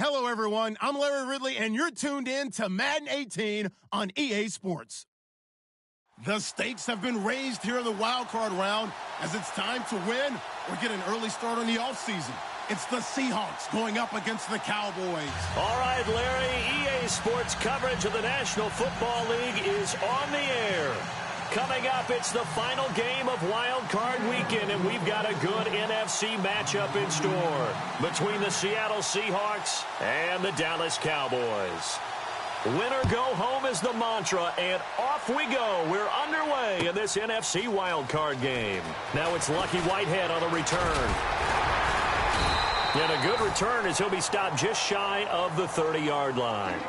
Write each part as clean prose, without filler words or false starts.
Hello, everyone. I'm Larry Ridley, and you're tuned in to Madden 18 on EA Sports. The stakes have been raised here in the wild card round as it's time to win or get an early start on the offseason. It's the Seahawks going up against the Cowboys. All right, Larry, EA Sports coverage of the National Football League is on the air. Coming up, it's the final game of Wild Card Weekend, and we've got a good NFC matchup in store between the Seattle Seahawks and the Dallas Cowboys. Win or go home is the mantra, and off we go. We're underway in this NFC Wild Card game. Now it's Lucky Whitehead on the return. And a good return as he'll be stopped just shy of the 30-yard line.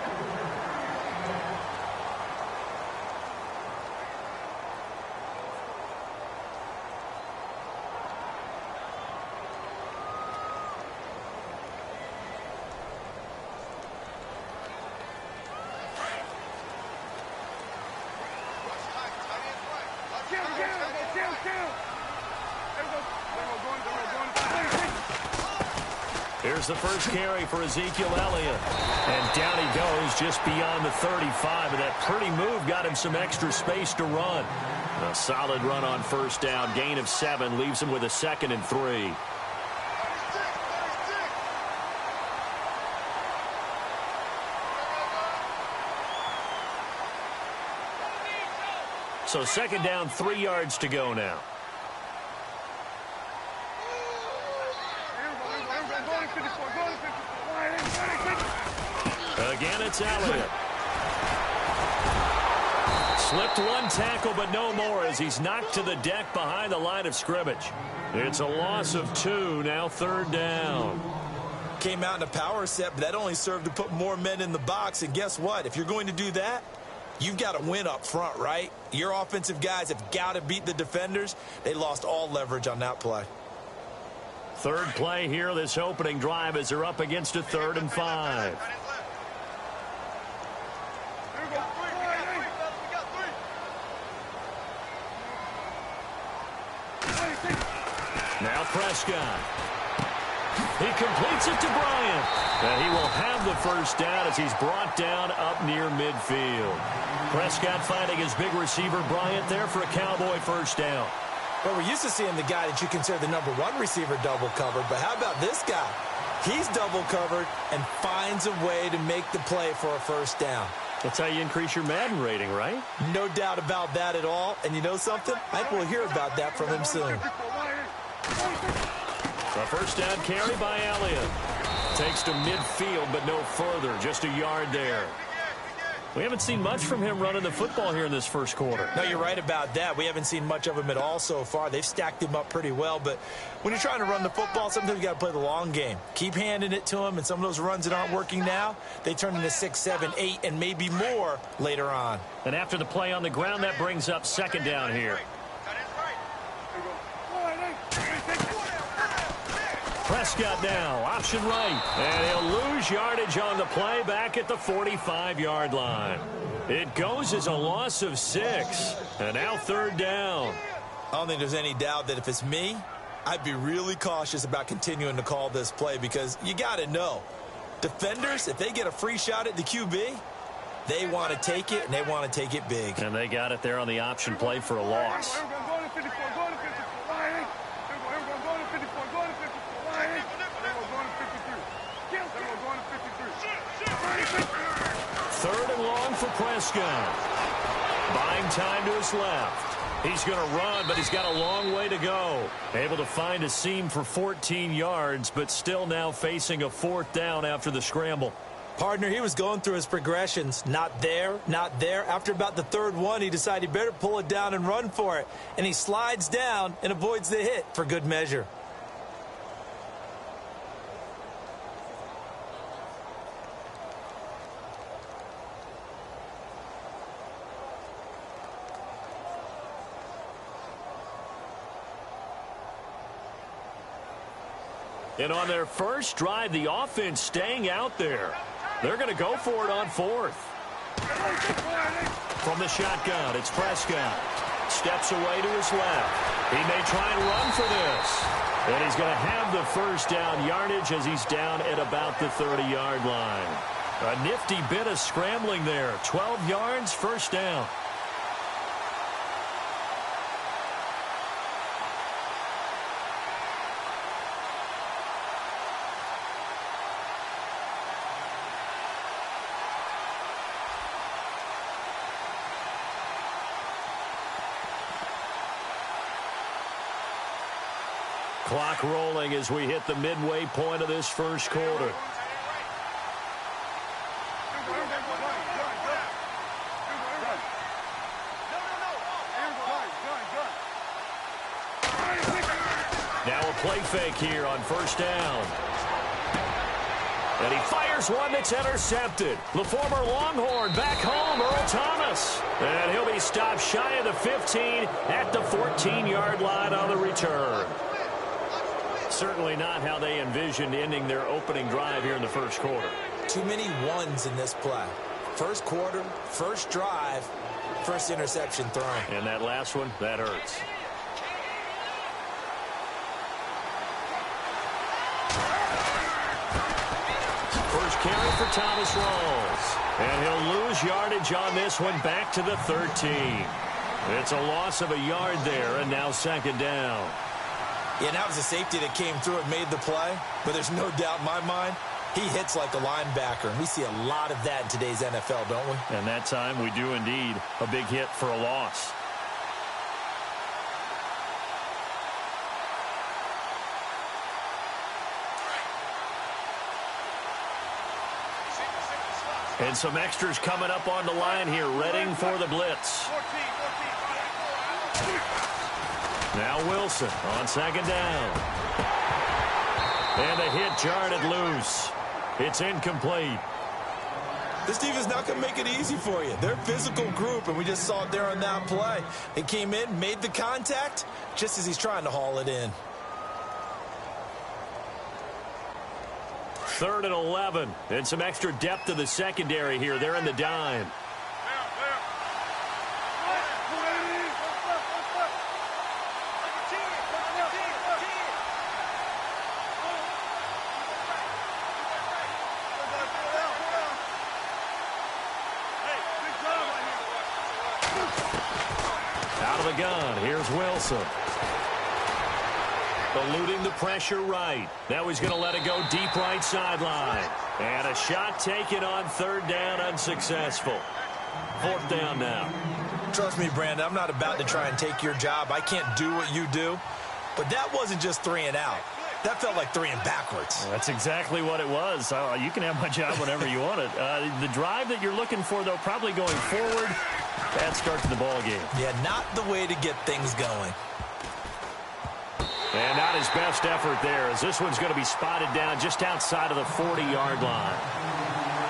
Here's the first carry for Ezekiel Elliott. And down he goes just beyond the 35. And that pretty move got him some extra space to run. A solid run on first down. Gain of 7 leaves him with a 2nd and 3. So 2nd down, 3 yards to go now. Again, it's Elliott. Slipped one tackle, but no more as he's knocked to the deck behind the line of scrimmage. It's a loss of 2, now 3rd down. Came out in a power set, but that only served to put more men in the box. And guess what? If you're going to do that, you've got to win up front, right? Your offensive guys have got to beat the defenders. They lost all leverage on that play. Third play here, this opening drive, as they're up against a 3rd and 5. Now Prescott. He completes it to Bryant. And he will have the first down as he's brought down up near midfield. Prescott finding his big receiver Bryant there for a Cowboy first down. Well, we're used to seeing the guy that you consider the #1 receiver double covered, but how about this guy? He's double covered and finds a way to make the play for a first down. That's how you increase your Madden rating, right? No doubt about that at all. And you know something? I think we'll hear about that from him soon. A first down carry by Elliott. Takes to midfield, but no further. Just a yard there. We haven't seen much from him running the football here in this first quarter. No, you're right about that. We haven't seen much of him at all so far. They've stacked him up pretty well. But when you're trying to run the football, sometimes you got to play the long game. Keep handing it to him, and some of those runs that aren't working now, they turn into 6, 7, 8, and maybe more later on. And after the play on the ground, that brings up 2nd down here. Prescott now, option right, and he'll lose yardage on the play back at the 45-yard line. It goes as a loss of 6, and now 3rd down. I don't think there's any doubt that if it's me, I'd be really cautious about continuing to call this play because you got to know, defenders, if they get a free shot at the QB, they want to take it, and they want to take it big. And they got it there on the option play for a loss. Third and long for Prescott. Buying time to his left. He's going to run, but he's got a long way to go. Able to find a seam for 14 yards, but still now facing a 4th down after the scramble. Partner, he was going through his progressions. Not there, not there. After about the 3rd one, he decided he better pull it down and run for it. And he slides down and avoids the hit for good measure. And on their first drive, the offense staying out there. They're going to go for it on 4th. From the shotgun, it's Prescott. steps away to his left. He may try and run for this. And he's going to have the first down yardage as he's down at about the 30-yard line. A nifty bit of scrambling there. 12 yards, first down. Clock rolling as we hit the midway point of this first quarter. Now a play fake here on first down. And he fires one that's intercepted. The former Longhorn back home, Earl Thomas. And he'll be stopped shy of the 15 at the 14-yard line on the return. Certainly not how they envisioned ending their opening drive here in the first quarter. Too many ones in this play. First quarter, first drive, first interception thrown. And that last one, that hurts. First carry for Thomas Rawls. And he'll lose yardage on this one back to the 13. It's a loss of a yard there, and now second down. Yeah, and that was a safety that came through and made the play. But there's no doubt in my mind, he hits like a linebacker. And we see a lot of that in today's NFL, don't we? And that time we do indeed. A big hit for a loss. And some extras coming up on the line here, readying for the blitz. Now Wilson on second down. And a hit jarred it loose. It's incomplete. This defense not going to make it easy for you. They're a physical group, and we just saw it there on that play. They came in, made the contact, just as he's trying to haul it in. 3rd and 11. And some extra depth to the secondary here. They're in the dime. Out of the gun, here's Wilson. Eluding the pressure right. Now he's going to let it go deep right sideline. And a shot taken on 3rd down, unsuccessful. 4th down now. Trust me, Brandon, I'm not about to try and take your job. I can't do what you do. But that wasn't just 3 and out. That felt like 3 and backwards. That's exactly what it was. You can have my job whenever you want it. The drive that you're looking for, though, probably going forward, that starts the ball game. Yeah, not the way to get things going. And not his best effort there, as this one's going to be spotted down just outside of the 40-yard line.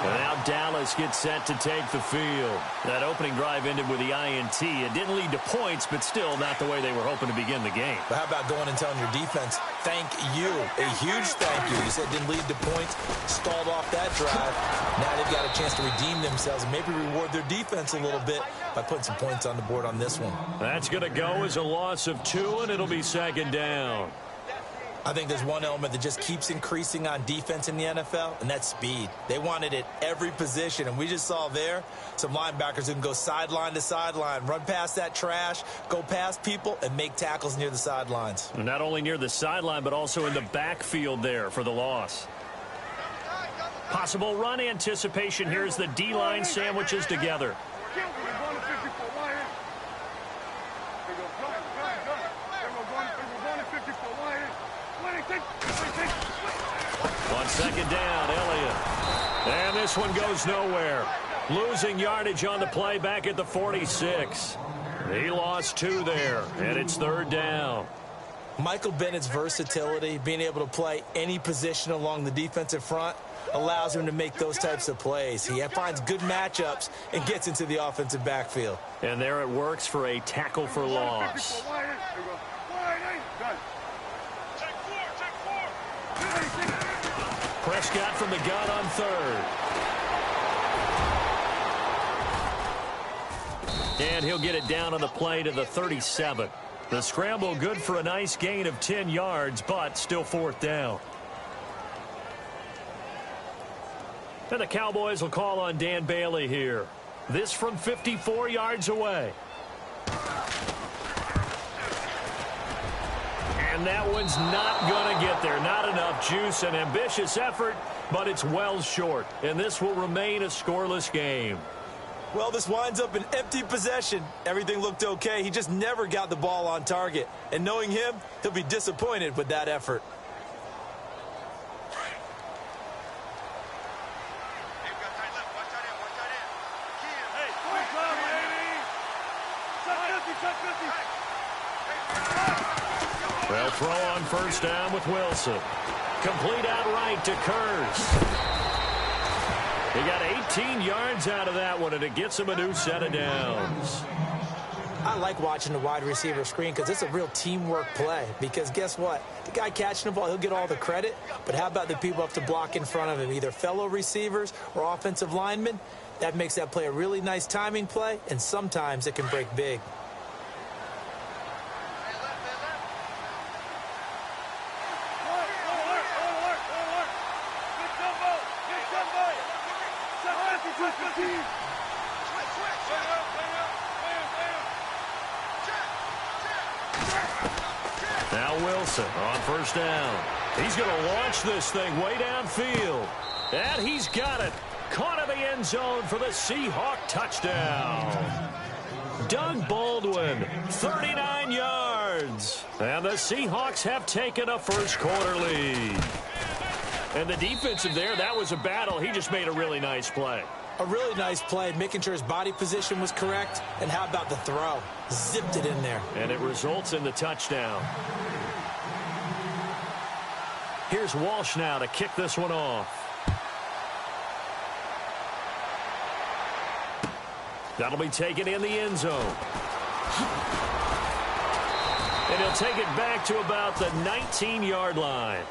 And now Dallas gets set to take the field. That opening drive ended with the INT. It didn't lead to points, but still not the way they were hoping to begin the game. But how about going and telling your defense, thank you, a huge thank you. You said it didn't lead to points, stalled off that drive. Now they've got a chance to redeem themselves and maybe reward their defense a little bit by putting some points on the board on this one. That's going to go as a loss of 2, and it'll be second down. I think there's one element that just keeps increasing on defense in the NFL, and that's speed. They want it at every position, and we just saw there some linebackers who can go sideline to sideline, run past that trash, go past people, and make tackles near the sidelines. And not only near the sideline, but also in the backfield there for the loss. Possible run anticipation here as the D-line sandwiches together. On second down, Elliott. And this one goes nowhere. Losing yardage on the play back at the 46. He lost 2 there, and it's 3rd down. Michael Bennett's versatility, being able to play any position along the defensive front, allows him to make those types of plays. He finds good matchups and gets into the offensive backfield. And there it works for a tackle for loss. Prescott from the gun on 3rd. And he'll get it down on the play to the 37. The scramble good for a nice gain of 10 yards, but still fourth down. And the Cowboys will call on Dan Bailey here. This from 54 yards away. And that one's not going to get there. Not enough juice. An ambitious effort, but it's well short. And this will remain a scoreless game. Well, this winds up an empty possession. Everything looked okay. He just never got the ball on target. And knowing him, he'll be disappointed with that effort. They'll throw on first down with Wilson. Complete outright to Kurtz. He got 18 yards out of that one, and it gets him a new set of downs. I like watching the wide receiver screen because it's a real teamwork play. Because guess what? The guy catching the ball, he'll get all the credit. But how about the people up to block in front of him, either fellow receivers or offensive linemen? That makes that play a really nice timing play, and sometimes it can break big. Now Wilson on first down. He's going to launch this thing way downfield. And he's got it. Caught in the end zone for the Seahawk touchdown. Doug Baldwin, 39 yards. And the Seahawks have taken a first quarter lead. And the defensive there, that was a battle. He just made a really nice play. A really nice play, making sure his body position was correct. And how about the throw? Zipped it in there. And it results in the touchdown. Here's Walsh now to kick this one off. That'll be taken in the end zone. And he'll take it back to about the 19-yard line.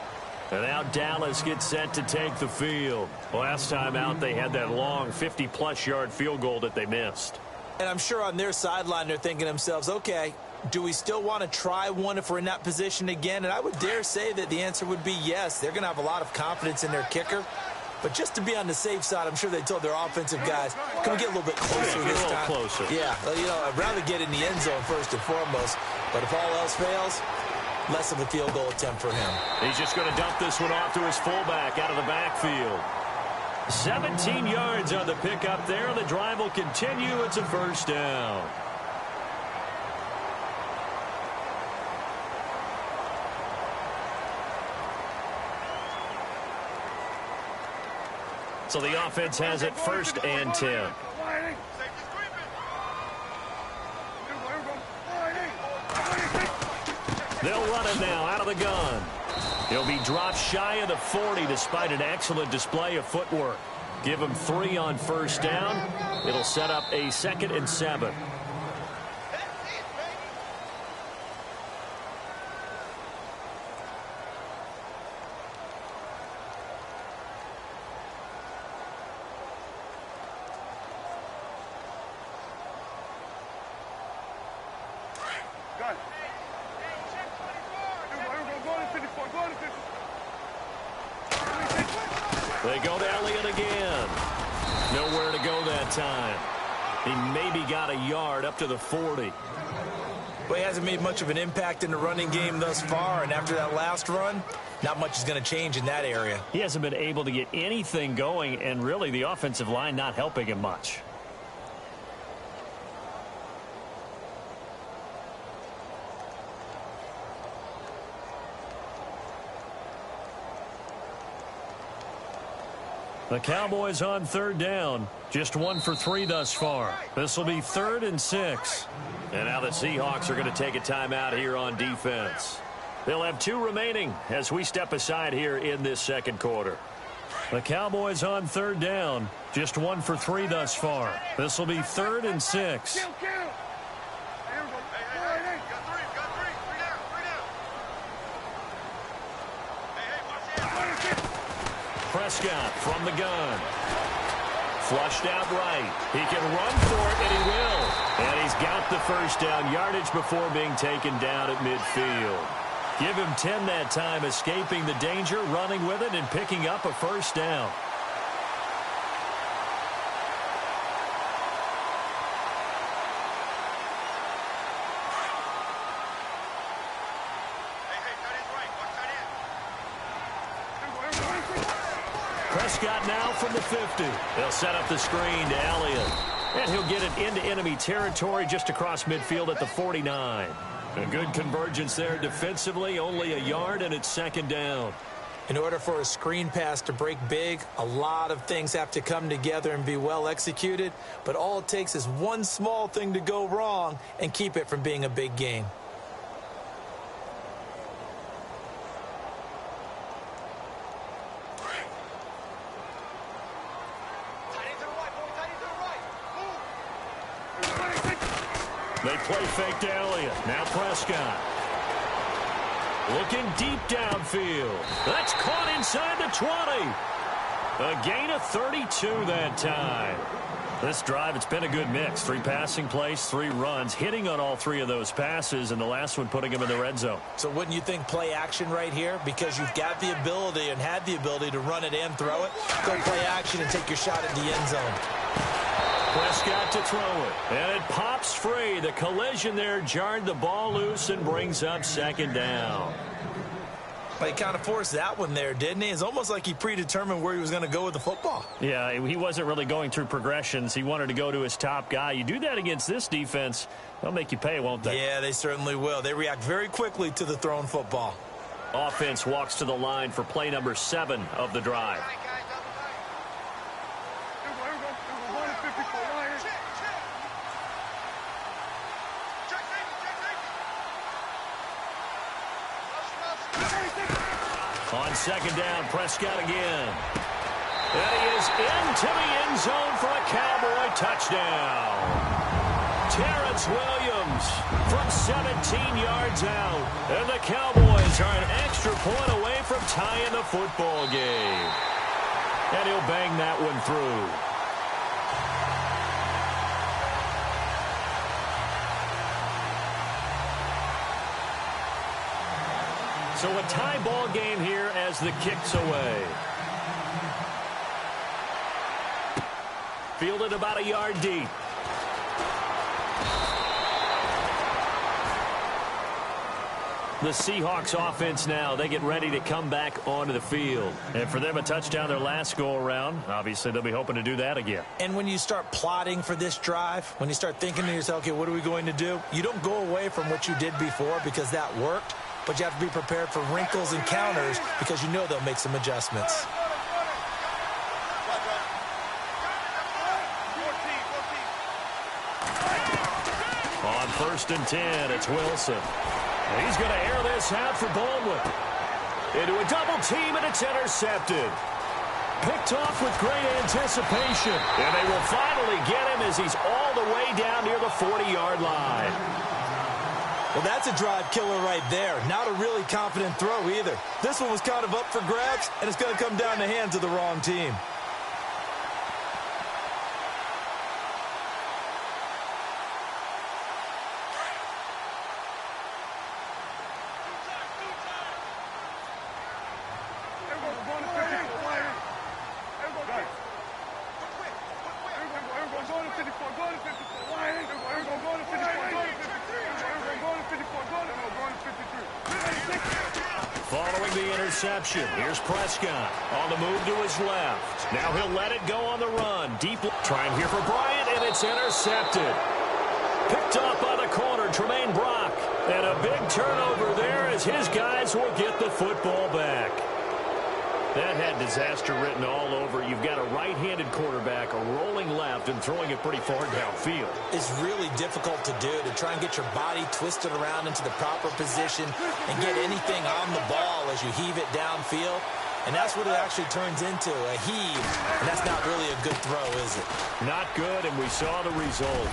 And now Dallas gets set to take the field. Last time out, they had that long 50-plus yard field goal that they missed. And I'm sure on their sideline, they're thinking to themselves, okay, do we still want to try one if we're in that position again? And I would dare say that the answer would be yes. They're going to have a lot of confidence in their kicker. But just to be on the safe side, I'm sure they told their offensive guys, can we get a little bit closer this time? A little closer. Yeah, you know, I'd rather get in the end zone first and foremost. But if all else fails, less of a field goal attempt for him. He's just going to dump this one off to his fullback out of the backfield. 17 yards on the pickup there, and the drive will continue. It's a first down. So the offense has it first and 10. They'll run it now out of the gun. He'll be dropped shy of the 40 despite an excellent display of footwork. Give him 3 on first down. It'll set up a 2nd and 7. They go to Elliott again. Nowhere to go that time. He maybe got a yard up to the 40. Well, he hasn't made much of an impact in the running game thus far, and after that last run, not much is going to change in that area. He hasn't been able to get anything going, and really the offensive line not helping him much. The Cowboys on third down. Just 1 for 3 thus far. This will be 3rd and 6. And now the Seahawks are going to take a timeout here on defense. They'll have 2 remaining as we step aside here in this second quarter. The Cowboys on third down. Just 1 for 3 thus far. This will be 3rd and 6. Prescott from the gun. Flushed out right. He can run for it, and he will. And he's got the first down yardage before being taken down at midfield. Give him 10 that time, escaping the danger, running with it, and picking up a first down. Prescott now from the 50. They'll set up the screen to Elliott. And he'll get it into enemy territory just across midfield at the 49. A good convergence there defensively, only a yard, and it's second down. In order for a screen pass to break big, a lot of things have to come together and be well executed. But all it takes is one small thing to go wrong and keep it from being a big game. They play fake to Elliott. Now Prescott. Looking deep downfield. That's caught inside the 20. A gain of 32 that time. This drive, it's been a good mix. 3 passing plays, 3 runs, hitting on all 3 of those passes, and the last one putting him in the red zone. So wouldn't you think play action right here? Because you've got the ability and had the ability to run it and throw it. Go play action and take your shot at the end zone. Prescott to throw it. And it pops free. The collision there jarred the ball loose and brings up second down. But he kind of forced that one there, didn't he? It's almost like he predetermined where he was going to go with the football. Yeah, he wasn't really going through progressions. He wanted to go to his top guy. You do that against this defense, they'll make you pay, won't they? Yeah, they certainly will. They react very quickly to the thrown football. Offense walks to the line for play number 7 of the drive. On second down, Prescott again. And he is into the end zone for a Cowboy touchdown. Terrence Williams from 17 yards out. And the Cowboys are an extra point away from tying the football game. And he'll bang that one through. So a tie ball game here as the kick's away. Fielded about a yard deep. The Seahawks offense now, they get ready to come back onto the field. And for them, a touchdown their last go-around. Obviously, they'll be hoping to do that again. And when you start plotting for this drive, when you start thinking to yourself, okay, what are we going to do? You don't go away from what you did before because that worked. But you have to be prepared for wrinkles and counters because you know they'll make some adjustments. On 1st and 10, it's Wilson. He's going to air this out for Baldwin. Into a double team, and it's intercepted. Picked off with great anticipation. And they will finally get him as he's all the way down near the 40-yard line. Well, that's a drive killer right there. Not a really confident throw either. This one was kind of up for grabs, and it's going to come down the hands of the wrong team. Following the interception, here's Prescott on the move to his left. Now he'll let it go on the run. Deep trying here for Bryant, and it's intercepted. Picked up by the corner, Tremaine Brock. And a big turnover there as his guys will get the football back. That had disaster written all over. You've got a right-handed quarterback, a rolling left, and throwing it pretty far downfield. It's really difficult to do, to try and get your body twisted around into the proper position and get anything on the ball as you heave it downfield. And that's what it actually turns into, a heave. And that's not really a good throw, is it? Not good, and we saw the result.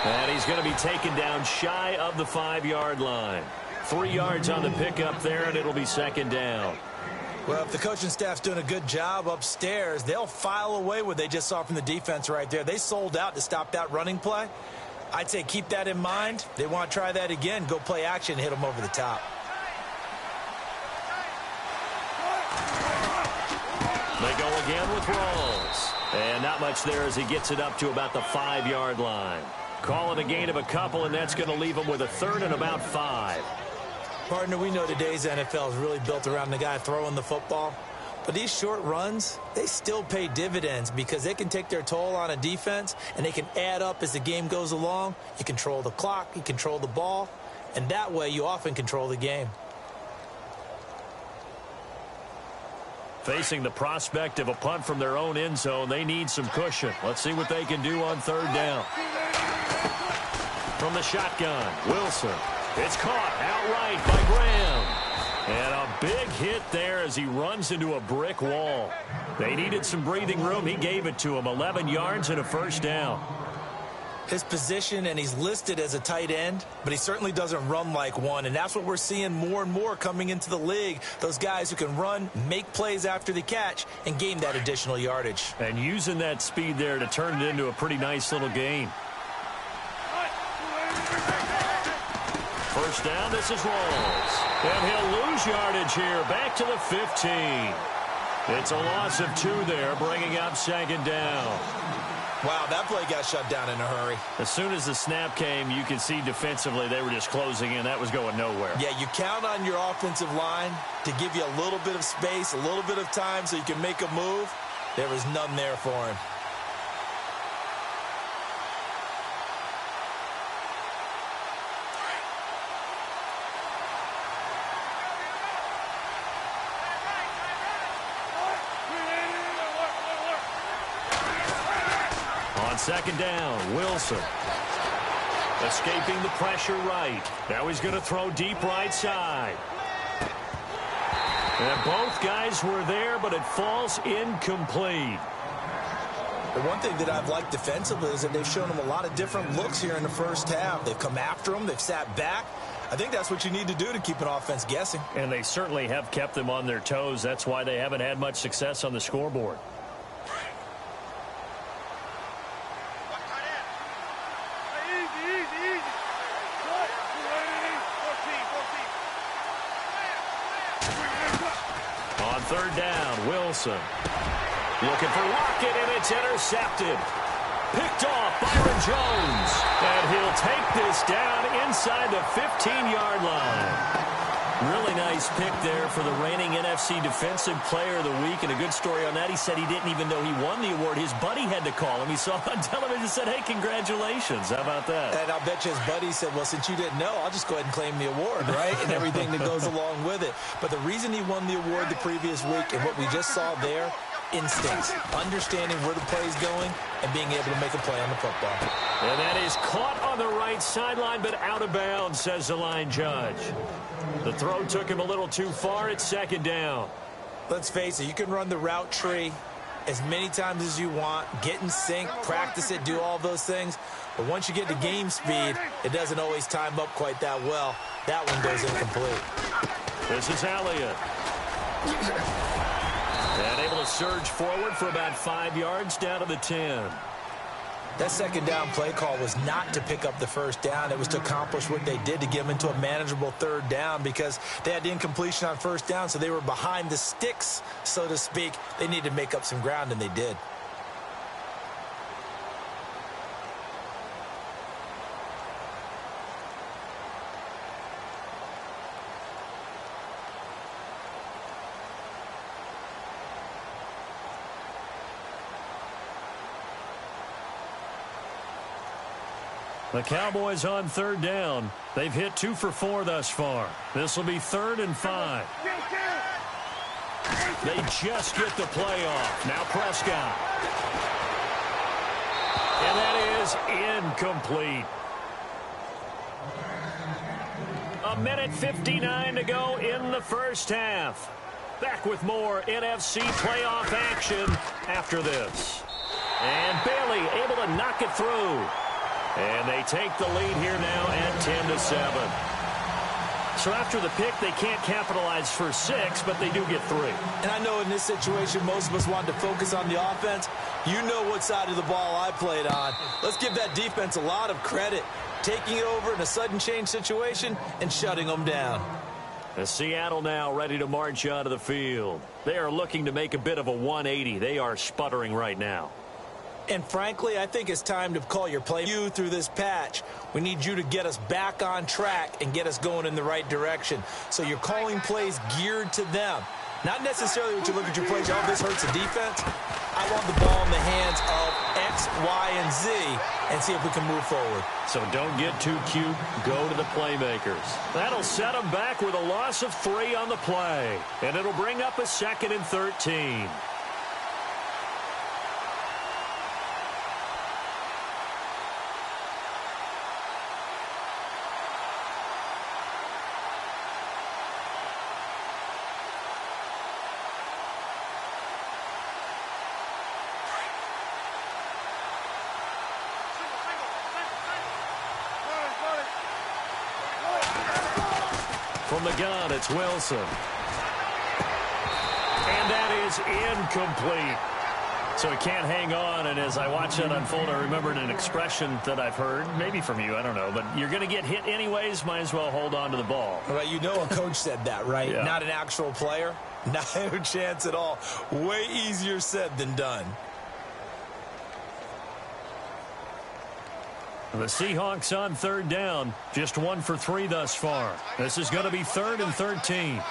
And he's going to be taken down shy of the 5-yard line. 3 yards on the pickup there, and it'll be second down. Well, if the coaching staff's doing a good job upstairs, they'll file away what they just saw from the defense right there. They sold out to stop that running play. I'd say keep that in mind. They want to try that again. Go play action and hit them over the top. They go again with Rawls. And not much there as he gets it up to about the 5-yard line. Call it a gain of a couple, and that's going to leave him with a 3rd and about 5. Partner, we know today's NFL is really built around the guy throwing the football. But these short runs, they still pay dividends because they can take their toll on a defense, and they can add up as the game goes along. You control the clock, you control the ball, and that way you often control the game. Facing the prospect of a punt from their own end zone, they need some cushion. Let's see what they can do on 3rd down. From the shotgun, Wilson. It's caught outright by Graham. And a big hit there as he runs into a brick wall. They needed some breathing room. He gave it to him. 11 yards and a 1st down. His position, and he's listed as a tight end, but he certainly doesn't run like one, and that's what we're seeing more and more coming into the league. Those guys who can run, make plays after the catch, and gain that additional yardage. And using that speed there to turn it into a pretty nice little gain. 1st down, this is Rawls. And he'll lose yardage here, back to the 15. It's a loss of 2 there, bringing up 2nd down. Wow, that play got shut down in a hurry. As soon as the snap came, you could see defensively they were just closing in. That was going nowhere. Yeah, you count on your offensive line to give you a little bit of space, a little bit of time so you can make a move. There was none there for him. On 2nd down, Wilson. Escaping the pressure right. Now he's going to throw deep right side. And both guys were there, but it falls incomplete. The one thing that I've liked defensively is that they've shown him a lot of different looks here in the 1st half. They've come after him. They've sat back. I think that's what you need to do to keep an offense guessing. And they certainly have kept them on their toes. That's why they haven't had much success on the scoreboard. On 3rd down, Wilson. Looking for Lockett, and it's intercepted. Picked off Byron Jones. And he'll take this down inside the 15-yard line. Really nice pick there for the reigning NFC Defensive Player of the Week. And a good story on that. He said he didn't even know he won the award. His buddy had to call him. He saw it on television and said, hey, congratulations. How about that? And I'll bet you his buddy said, well, since you didn't know, I'll just go ahead and claim the award, right? And everything that goes along with it. But the reason he won the award the previous week and what we just saw there, instincts, understanding where the play is going, and being able to make a play on the football. And that is caught on the right sideline, but out of bounds, says the line judge. The throw took him a little too far. It's 2nd down. Let's face it, you can run the route tree as many times as you want, get in sync, practice it, do all those things. But once you get to game speed, it doesn't always time up quite that well. That one goes incomplete. This is Elliott. And able to surge forward for about 5 yards down to the 10. That 2nd down play call was not to pick up the 1st down. It was to accomplish what they did to get them into a manageable 3rd down because they had the incompletion on 1st down, so they were behind the sticks, so to speak. They needed to make up some ground, and they did. The Cowboys on 3rd down. They've hit 2 for 4 thus far. This will be 3rd and 5. They just get the play off. Now Prescott. And that is incomplete. A minute 59 to go in the 1st half. Back with more NFC playoff action after this. And Bailey able to knock it through. And they take the lead here now at 10-7. So after the pick, they can't capitalize for 6, but they do get 3. And I know in this situation, most of us wanted to focus on the offense. You know what side of the ball I played on. Let's give that defense a lot of credit, taking it over in a sudden change situation and shutting them down. The Seattle now ready to march onto the field. They are looking to make a bit of a 180. They are sputtering right now. And frankly, I think it's time to call your play through this patch. We need you to get us back on track and get us going in the right direction. So you're calling plays geared to them. Not necessarily what you look at your plays, oh, this hurts the defense. I want the ball in the hands of X, Y, and Z and see if we can move forward. So don't get too cute. Go to the playmakers. That'll set them back with a loss of 3 on the play. And it'll bring up a 2nd and 13. From the gun, it's Wilson. And that is incomplete. So he can't hang on, and as I watch that unfold, I remembered an expression that I've heard, maybe from you, I don't know, but you're going to get hit anyways, might as well hold on to the ball. Well, you know a coach said that, right? Yeah. Not an actual player. Not a chance at all. Way easier said than done. The Seahawks on 3rd down. Just 1 for 3 thus far. This is going to be 3rd and 13.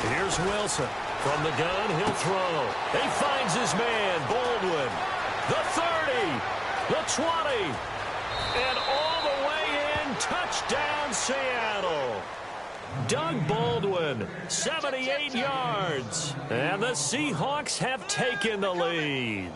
Here's Wilson. From the gun, he'll throw. He finds his man, Baldwin. The 30, the 20, and all the way in. Touchdown, Seattle. Doug Baldwin, 78 yards. And the Seahawks have taken the lead.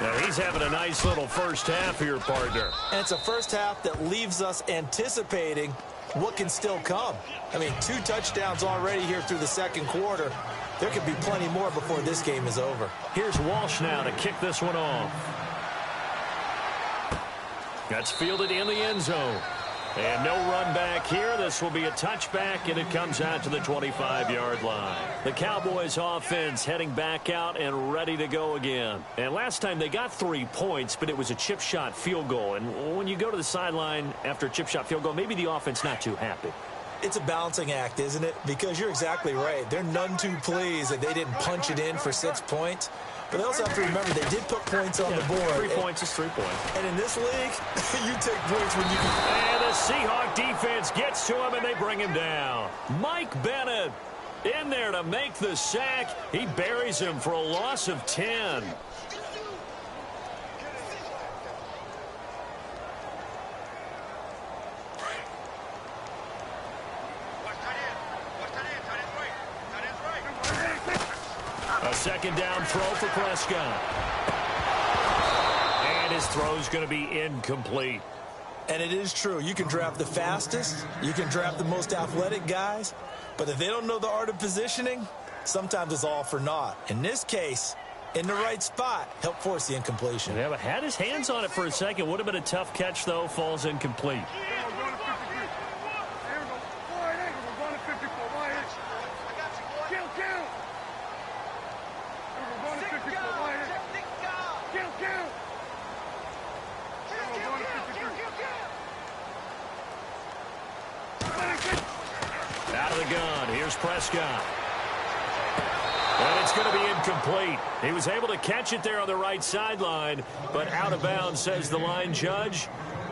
Now, he's having a nice little first half here, partner. And it's a first half that leaves us anticipating what can still come. I mean, 2 touchdowns already here through the 2nd quarter. There could be plenty more before this game is over. Here's Walsh now to kick this one off. That's fielded in the end zone. And no run back here. This will be a touchback, and it comes out to the 25-yard line. The Cowboys offense heading back out and ready to go again. And last time they got 3 points, but it was a chip shot field goal. And when you go to the sideline after a chip shot field goal, maybe the offense not too happy. It's a balancing act, isn't it? Because you're exactly right. They're none too pleased that they didn't punch it in for 6 points. But they also have to remember they did put points on the board. 3 points is 3 points. And in this league, you take points when you can. And the Seahawk defense gets to him, and they bring him down. Mike Bennett in there to make the sack. He buries him for a loss of 10. A 2nd down throw for Prescott. And his throw's going to be incomplete. And it is true. You can draft the fastest. You can draft the most athletic guys. But if they don't know the art of positioning, sometimes it's all for naught. In this case, in the right spot, helped force the incompletion. Yeah, but had his hands on it for a second. Would have been a tough catch, though. Falls incomplete. Out of the gun, here's Prescott. And it's going to be incomplete. He was able to catch it there on the right sideline, but out of bounds, says the line judge.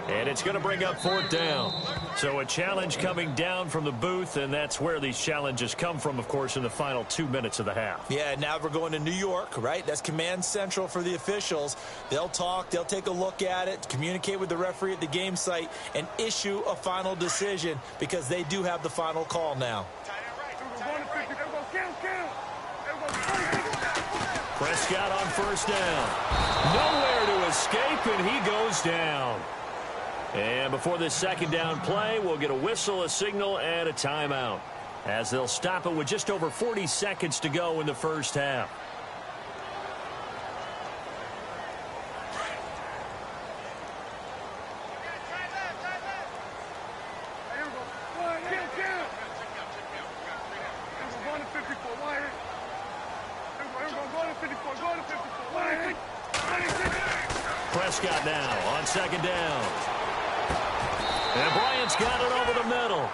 And it's going to bring up 4th down. So a challenge coming down from the booth, and that's where these challenges come from, of course, in the final 2 minutes of the half. Yeah, now we're going to New York, right? That's command central for the officials. They'll talk, they'll take a look at it, communicate with the referee at the game site, and issue a final decision because they do have the final call now. Prescott on 1st down. Nowhere to escape, and he goes down. And before this 2nd down play, we'll get a whistle, a signal, and a timeout. as they'll stop it with just over 40 seconds to go in the first half. Prescott now on second down. And Bryant's got it over the middle.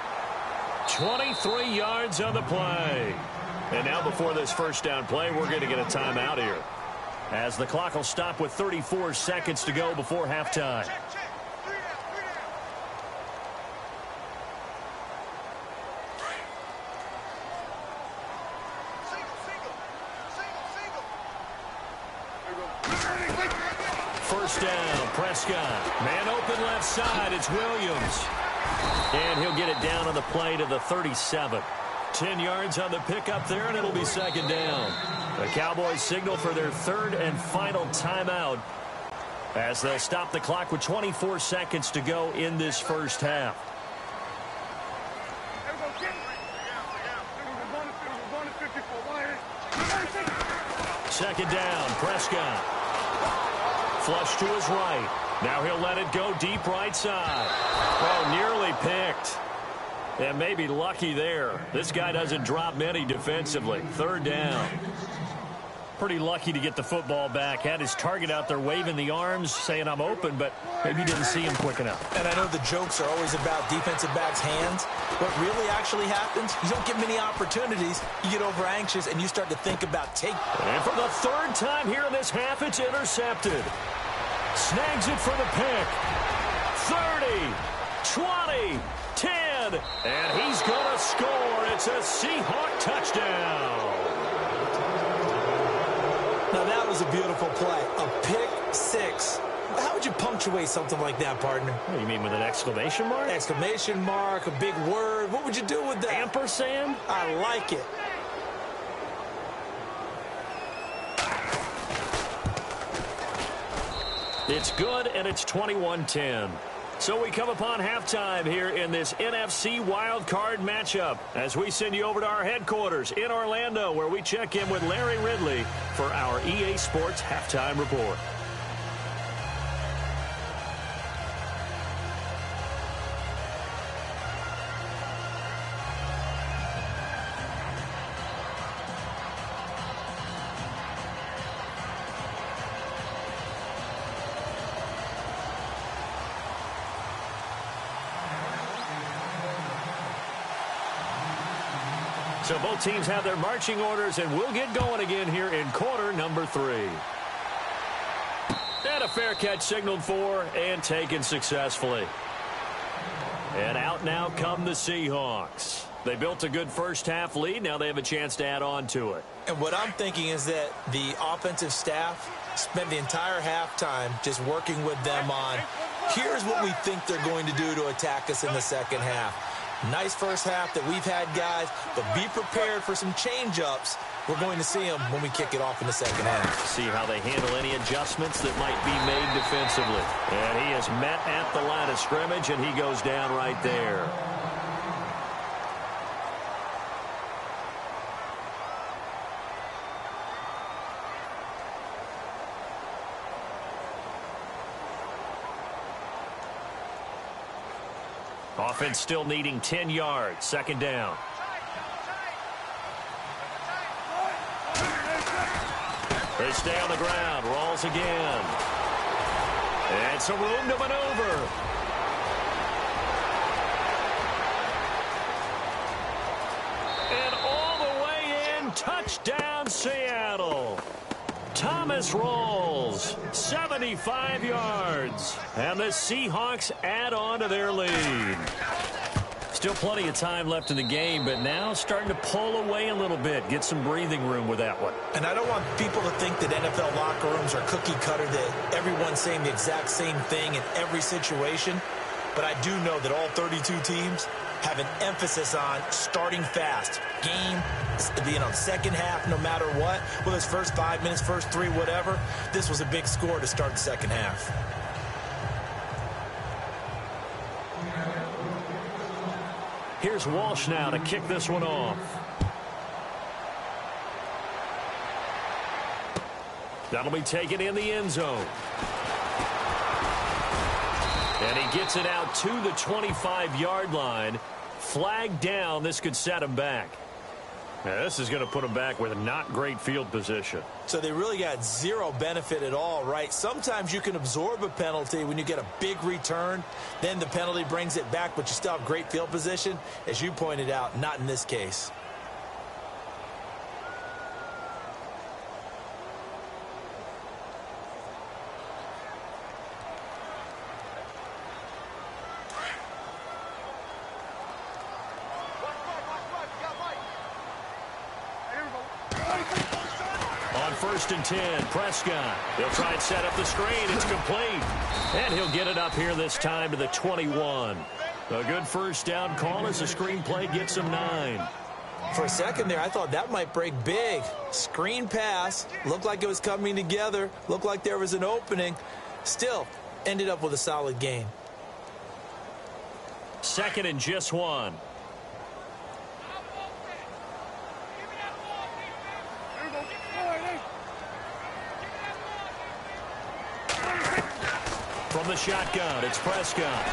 23 yards on the play. And now before this first down play, we're going to get a timeout here, as the clock will stop with 34 seconds to go before halftime. First down, Prescott. Man open left side, it's Williams. And he'll get it down on the play to the 37. 10 yards on the pickup there, and it'll be second down. The Cowboys signal for their third and final timeout, as they'll stop the clock with 24 seconds to go in this first half. Second down, Prescott. Flush to his right. Now he'll let it go deep right side. Oh, nearly picked. And maybe lucky there. This guy doesn't drop many defensively. Third down. Pretty lucky to get the football back. Had his target out there waving the arms, saying I'm open, but maybe didn't see him quick enough. And I know the jokes are always about defensive backs' hands. What really actually happens, you don't get many opportunities. You get over anxious, and you start to think about take. And for the third time here in this half, it's intercepted. Snags it for the pick. 30, 20, 10, and he's going to score. It's a Seahawk touchdown. Now, that was a beautiful play. A pick six. How would you punctuate something like that, partner? What do you mean, with an exclamation mark? Exclamation mark, a big word. What would you do with that? Ampersand? I like it. It's good, and it's 21-10. So we come upon halftime here in this NFC wildcard matchup, as we send you over to our headquarters in Orlando, where we check in with Larry Ridley for our EA Sports Halftime Report. So both teams have their marching orders, and we'll get going again here in quarter number 3. And a fair catch signaled for and taken successfully. And out now come the Seahawks. They built a good first-half lead. Now they have a chance to add on to it. And what I'm thinking is that the offensive staff spent the entire halftime just working with them on, here's what we think they're going to do to attack us in the second half. Nice first half that we've had, guys, but be prepared for some change-ups. We're going to see them when we kick it off in the second half. See how they handle any adjustments that might be made defensively. And he is met at the line of scrimmage, and he goes down right there. Offense still needing 10 yards. Second down. They stay on the ground. Rolls again. And some room to maneuver. And all the way in. Touchdown, Seattle. Thomas rolls 75 yards, and the Seahawks add on to their lead. Still plenty of time left in the game, but now starting to pull away a little bit, get some breathing room with that one. And I don't want people to think that NFL locker rooms are cookie cutter, that everyone's saying the exact same thing in every situation. But I do know that all 32 teams have an emphasis on starting fast. Game being on second half no matter what. Whether it's first 5 minutes, first 3, whatever. This was a big score to start the second half. Here's Walsh now to kick this one off. That'll be taken in the end zone. And he gets it out to the 25-yard line. Flag down. This could set him back. Now, this is going to put him back with not great field position. So they really got zero benefit at all, right? Sometimes you can absorb a penalty when you get a big return. Then the penalty brings it back, but you still have great field position. As you pointed out, not in this case. First and 10, Prescott. They'll try and set up the screen. It's complete. And he'll get it up here this time to the 21. A good first down call as the screen play gets him 9. For a second there, I thought that might break big. Screen pass. Looked like it was coming together. Looked like there was an opening. Still, ended up with a solid gain. Second and just 1. From the shotgun, it's Prescott.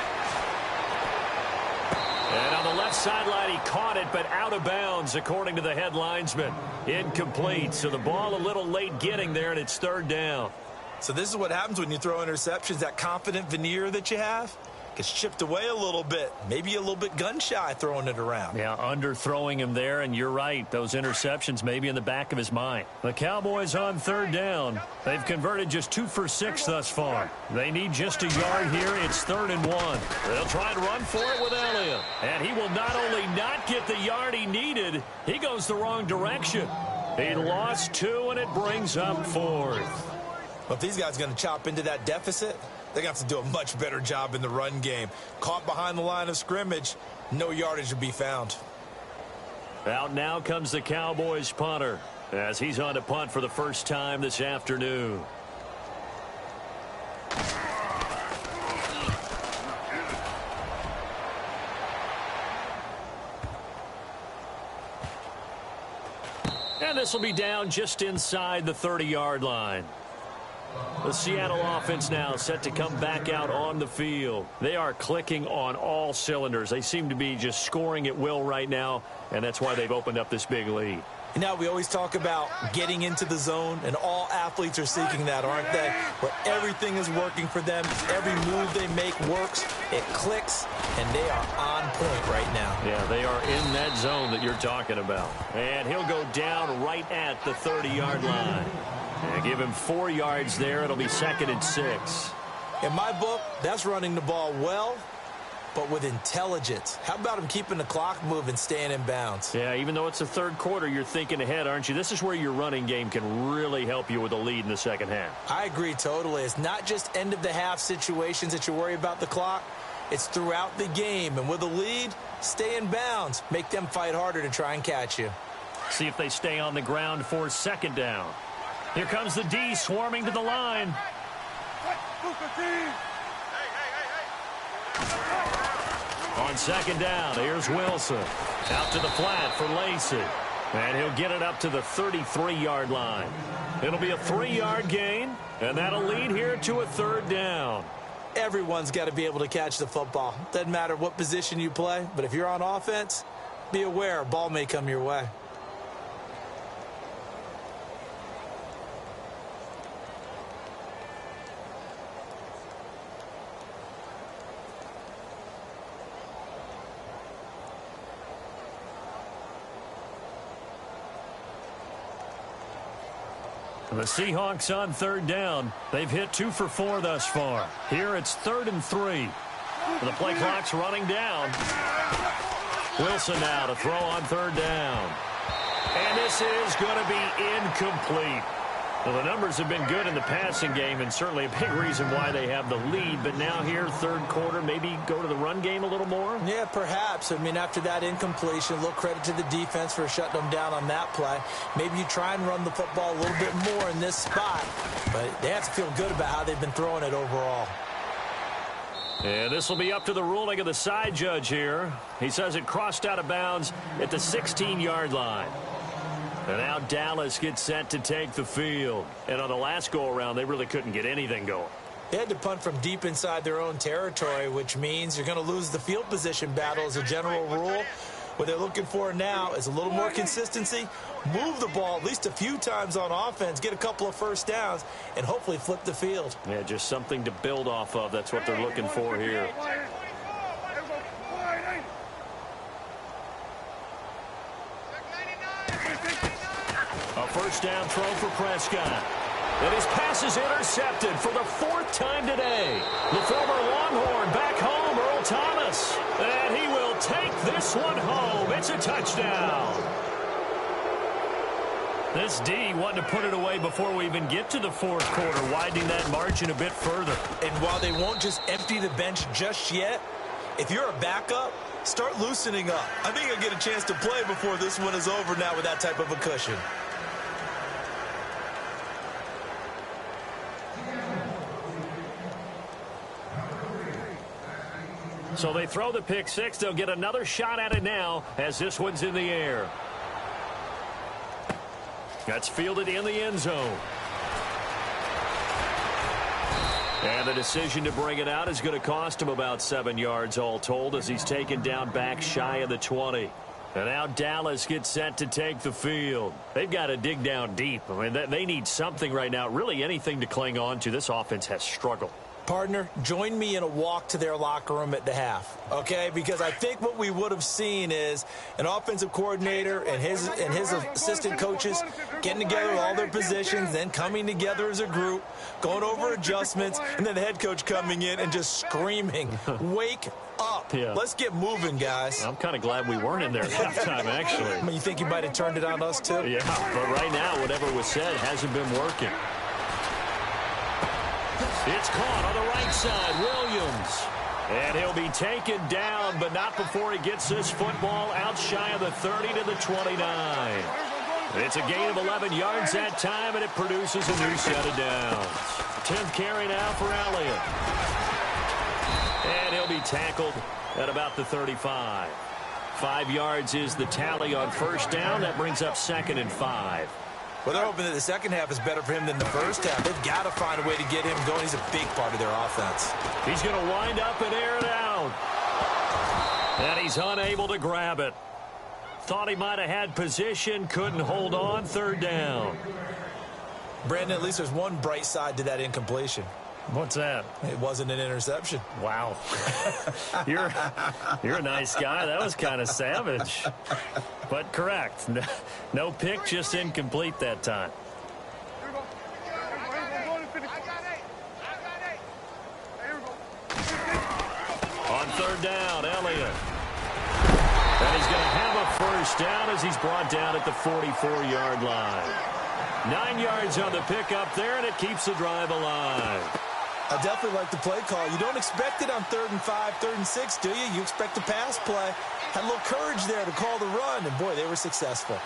And on the left sideline, he caught it, but out of bounds, according to the head linesman. Incomplete, so the ball a little late getting there, and it's third down. So this is what happens when you throw interceptions. That confident veneer that you have gets chipped away a little bit. Maybe a little bit gun-shy throwing it around. Yeah, underthrowing him there, and you're right. Those interceptions may be in the back of his mind. The Cowboys on third down. They've converted just 2 for 6 thus far. They need just a yard here. It's 3rd and 1. They'll try and run for it with Elliott. And he will not only not get the yard he needed, he goes the wrong direction. He lost 2, and it brings up 4th. Well, if these guys are going to chop into that deficit, they're going to have to do a much better job in the run game. Caught behind the line of scrimmage, no yardage to be found. Out now comes the Cowboys punter as he's on to punt for the first time this afternoon. And this will be down just inside the 30-yard line. The Seattle offense now set to come back out on the field. They are clicking on all cylinders. They seem to be just scoring at will right now, and that's why they've opened up this big lead. You know, we always talk about getting into the zone, and all athletes are seeking that, aren't they? Where everything is working for them. Every move they make works. It clicks, and they are on point right now. Yeah, they are in that zone that you're talking about. And he'll go down right at the 30-yard line. And give him 4 yards there. It'll be 2nd and 6. In my book, that's running the ball well, but with intelligence. How about him keeping the clock moving, staying in bounds? Yeah, even though it's the third quarter, you're thinking ahead, aren't you? This is where your running game can really help you with a lead in the second half. I agree totally. It's not just end-of-the-half situations that you worry about the clock. It's throughout the game. And with a lead, stay in bounds. Make them fight harder to try and catch you. See if they stay on the ground for 2nd down. Here comes the D swarming to the line. On 2nd down, here's Wilson. Out to the flat for Lacey. And he'll get it up to the 33-yard line. It'll be a 3-yard gain, and that'll lead here to a 3rd down. Everyone's got to be able to catch the football. Doesn't matter what position you play, but if you're on offense, be aware a ball may come your way. The Seahawks on 3rd down. They've hit 2 for 4 thus far. Here it's 3rd and 3. The play clock's running down. Wilson now to throw on 3rd down. And this is going to be incomplete. Well, the numbers have been good in the passing game, and certainly a big reason why they have the lead. But now here, 3rd quarter, maybe go to the run game a little more? Yeah, perhaps. I mean, after that incompletion, a little credit to the defense for shutting them down on that play. Maybe you try and run the football a little bit more in this spot. But they have to feel good about how they've been throwing it overall. And this will be up to the ruling of the side judge here. He says it crossed out of bounds at the 16-yard line. And now Dallas gets set to take the field. And on the last go-around, they really couldn't get anything going. They had to punt from deep inside their own territory, which means you're going to lose the field position battle as a general rule. What they're looking for now is a little more consistency, move the ball at least a few times on offense, get a couple of first downs, and hopefully flip the field. Yeah, just something to build off of. That's what they're looking for here. A first down throw for Prescott. And his pass is intercepted for the 4th time today. The former Longhorn back home, Earl Thomas. And he will take this one home. It's a touchdown. This D wanting to put it away before we even get to the 4th quarter, widening that margin a bit further. And while they won't just empty the bench just yet, if you're a backup, start loosening up. I think you'll get a chance to play before this one is over now with that type of a cushion. So they throw the pick six. They'll get another shot at it now as this one's in the air. That's fielded in the end zone. And the decision to bring it out is going to cost him about 7 yards all told as he's taken down back shy of the 20. And now Dallas gets set to take the field. They've got to dig down deep. I mean, they need something right now, really anything to cling on to. This offense has struggled. Partner, join me in a walk to their locker room at the half, okay? Because I think what we would have seen is an offensive coordinator and his assistant coaches getting together with all their positions, then coming together as a group, going over adjustments, and then the head coach coming in and just screaming, wake up. Yeah. Let's get moving, guys. I'm kind of glad we weren't in there at halftime, actually. I mean, you think you might have turned it on us, too? Yeah, but right now, whatever was said hasn't been working. It's caught on the right side, Williams. And he'll be taken down, but not before he gets this football out shy of the 30 to the 29. It's a gain of 11 yards that time, and it produces a new set of downs. 10th carry now for Elliott. And he'll be tackled at about the 35. 5 yards is the tally on first down. That brings up 2nd and 5. Well, they're hoping that the second half is better for him than the first half. They've got to find a way to get him going. He's a big part of their offense. He's going to wind up and air it out. And he's unable to grab it. Thought he might have had position, couldn't hold on. 3rd down. Brandon, at least there's one bright side to that incompletion. What's that? It wasn't an interception. Wow. You're a nice guy. That was kind of savage. But correct. No pick, just incomplete that time. On 3rd down, Elliott. And he's going to have a first down as he's brought down at the 44-yard line. 9 yards on the pickup there, and it keeps the drive alive. I definitely like the play call. You don't expect it on 3rd and 5, 3rd and 6, do you? You expect a pass play. Had a little courage there to call the run, and boy, they were successful.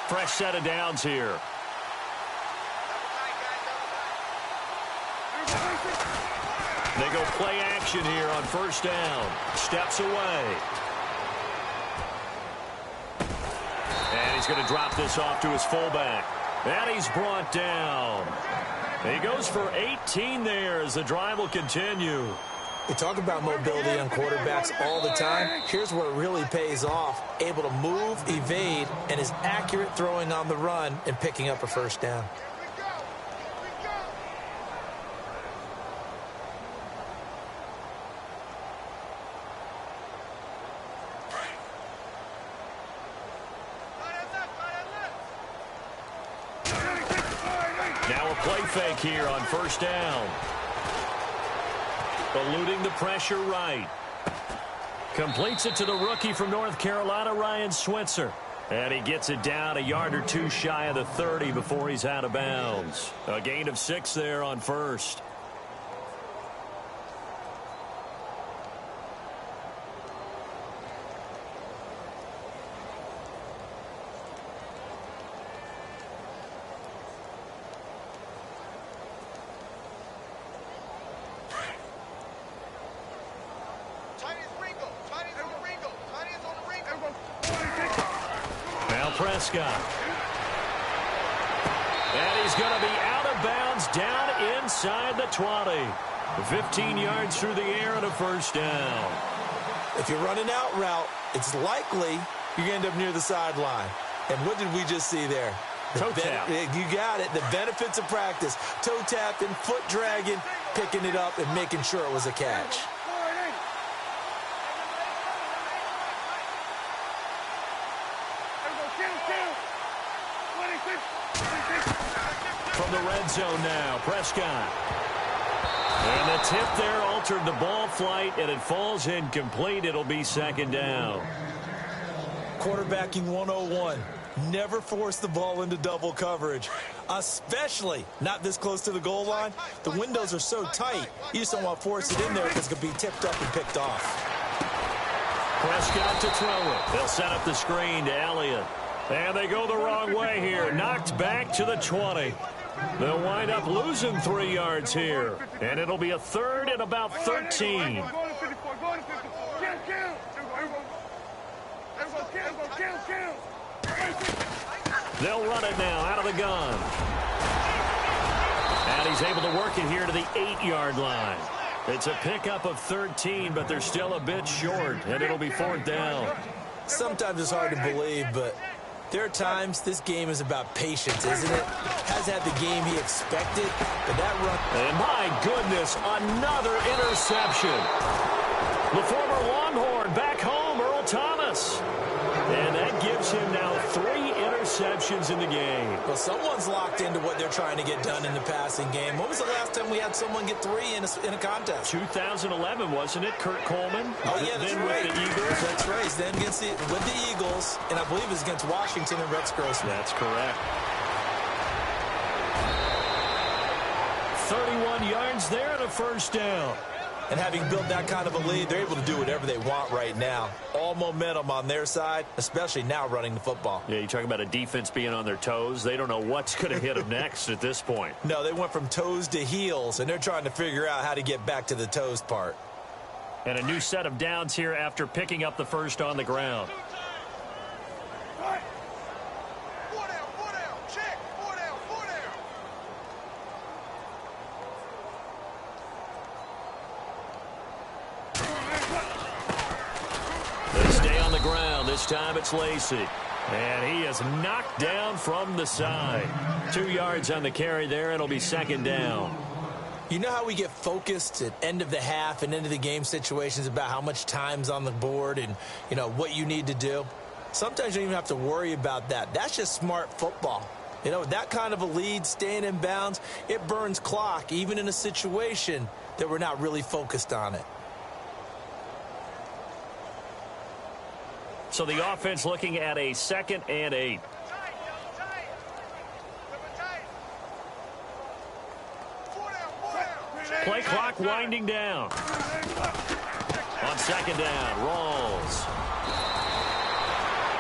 Fresh set of downs here. They go play action here on first down. Steps away. And he's going to drop this off to his fullback. And he's brought down. He goes for 18 there as the drive will continue. We talk about mobility on quarterbacks all the time. Here's where it really pays off. Able to move, evade, and is accurate throwing on the run and picking up a first down. Now a play fake here on first down. Eluding the pressure right. Completes it to the rookie from North Carolina, Ryan Switzer. And he gets it down a yard or two shy of the 30 before he's out of bounds. A gain of 6 there on first. Prescott. And he's going to be out of bounds down inside the 20. 15 yards through the air and a first down. If you're running out route, it's likely you're going to end up near the sideline. And what did we just see there? Toe tap. You got it. The benefits of practice. Toe tapping, foot dragging, picking it up, and making sure it was a catch. From the red zone now, Prescott. And the tip there altered the ball flight, and it falls incomplete. It'll be second down. Quarterbacking 101. Never force the ball into double coverage, especially not this close to the goal line. The windows are so tight, you just don't want to force it in there because it could be tipped up and picked off. Prescott to throw it. They'll set up the screen to Elliott. And they go the wrong way here. Knocked back to the 20. They'll wind up losing 3 yards here. And it'll be a third and about 13. They'll run it now out of the gun. And he's able to work it here to the 8-yard line. It's a pickup of 13, but they're still a bit short, and it'll be fourth down. Sometimes it's hard to believe, but there are times this game is about patience, isn't it? Has had the game he expected, but that run... And my goodness, another interception. The former Longhorn back home, Earl Thomas. And that gives him now 3 interceptions in the game. Well, someone's locked into what they're trying to get done in the passing game. When was the last time we had someone get 3 in a contest? 2011, wasn't it? Kurt Coleman. Oh, yeah, that's then right. with the Eagles. That's right. Then with the Eagles, and I believe it was against Washington and Rex Grossman. That's correct. 31 yards there and a first down. And having built that kind of a lead, they're able to do whatever they want right now. All momentum on their side, especially now running the football. Yeah, you talk about a defense being on their toes. They don't know what's going to hit them next at this point. No, they went from toes to heels, and they're trying to figure out how to get back to the toes part. And a new set of downs here after picking up the first on the ground. This time it's Lacey. And he is knocked down from the side. 2 yards on the carry there. It'll be second down. You know how we get focused at end of the half and end of the game situations about how much time's on the board and, you know, what you need to do? Sometimes you don't even have to worry about that. That's just smart football. You know, that kind of a lead, staying in bounds, it burns clock, even in a situation that we're not really focused on it. So the offense looking at a 2nd and 8. Play clock winding down. On 2nd down, Rawls.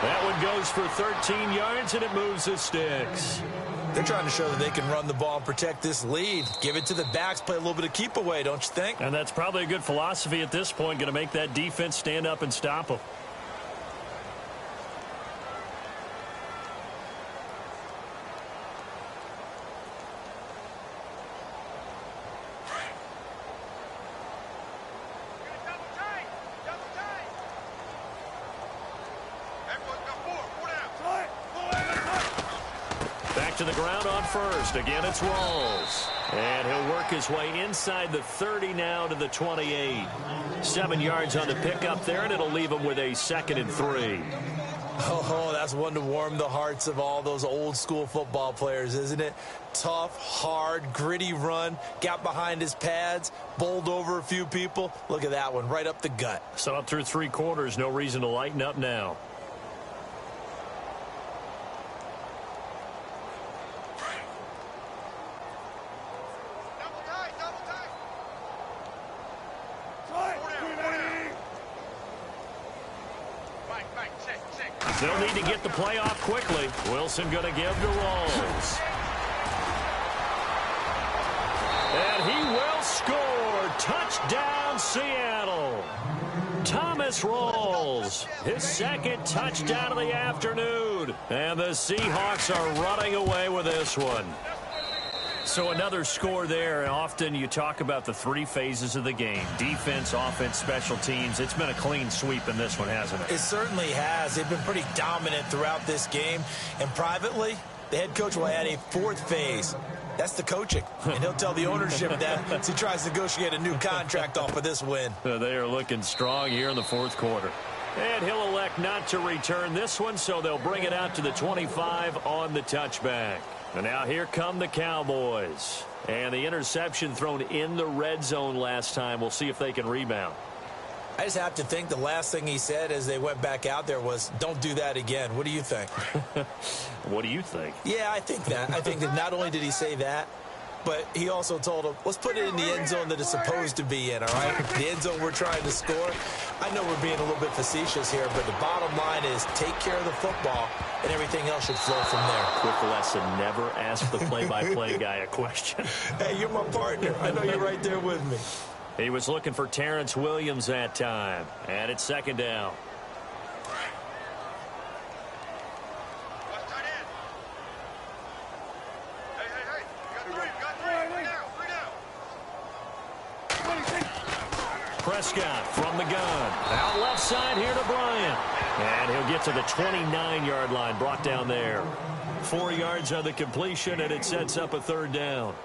That one goes for 13 yards, and it moves the sticks. They're trying to show that they can run the ball and protect this lead. Give it to the backs, play a little bit of keep away, don't you think? And that's probably a good philosophy at this point, going to make that defense stand up and stop them. To the ground on first. Again, it's Rawls. And he'll work his way inside the 30 now to the 28. 7 yards on the pickup there, and it'll leave him with a 2nd and 3. Oh, that's one to warm the hearts of all those old school football players, isn't it? Tough, hard, gritty run. Got behind his pads, bowled over a few people. Look at that one, right up the gut. So up through 3 quarters, no reason to lighten up now. They'll need to get the play off quickly. Wilson going to give to Rawls. And he will score. Touchdown, Seattle. Thomas rolls. His second touchdown of the afternoon. And the Seahawks are running away with this one. So another score there, and often you talk about the three phases of the game. Defense, offense, special teams. It's been a clean sweep in this one, hasn't it? It certainly has. They've been pretty dominant throughout this game. And privately, the head coach will add a fourth phase. That's the coaching. And he'll tell the ownership that as he tries to negotiate a new contract off of this win. They are looking strong here in the fourth quarter. And he'll elect not to return this one, so they'll bring it out to the 25 on the touchback. And now here come the Cowboys. And the interception thrown in the red zone last time. We'll see if they can rebound. I just have to think the last thing he said as they went back out there was, don't do that again. What do you think? What do you think? Yeah, I think that. I think that not only did he say that, but he also told him, let's put it in the end zone that it's supposed to be in, all right? The end zone we're trying to score. I know we're being a little bit facetious here, but the bottom line is take care of the football, and everything else should flow from there. Quick lesson, never ask the play-by-play guy a question. Hey, you're my partner. I know you're right there with me. He was looking for Terrence Williams that time, and it's second down. Prescott from the gun. Out left side here to Bryant. And he'll get to the 29-yard line, brought down there. 4 yards on the completion, and it sets up a third down.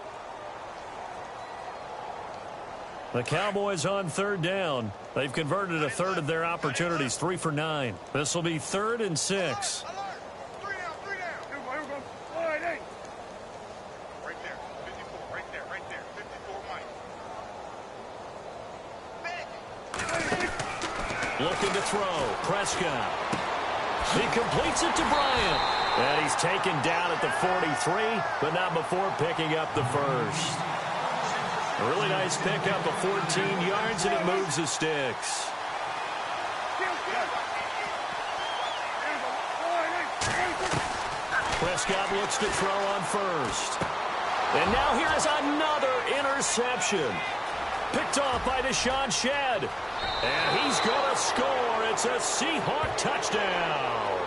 The Cowboys on third down. They've converted a third of their opportunities, 3 for 9. This will be 3rd and 6. Looking to throw. Prescott. He completes it to Bryant. And he's taken down at the 43, but not before picking up the first. A really nice pickup of 14 yards, and it moves the sticks. Prescott looks to throw on first. And now here is another interception. Picked off by Deshaun Shedd. And he's going to score. It's a Seahawk touchdown.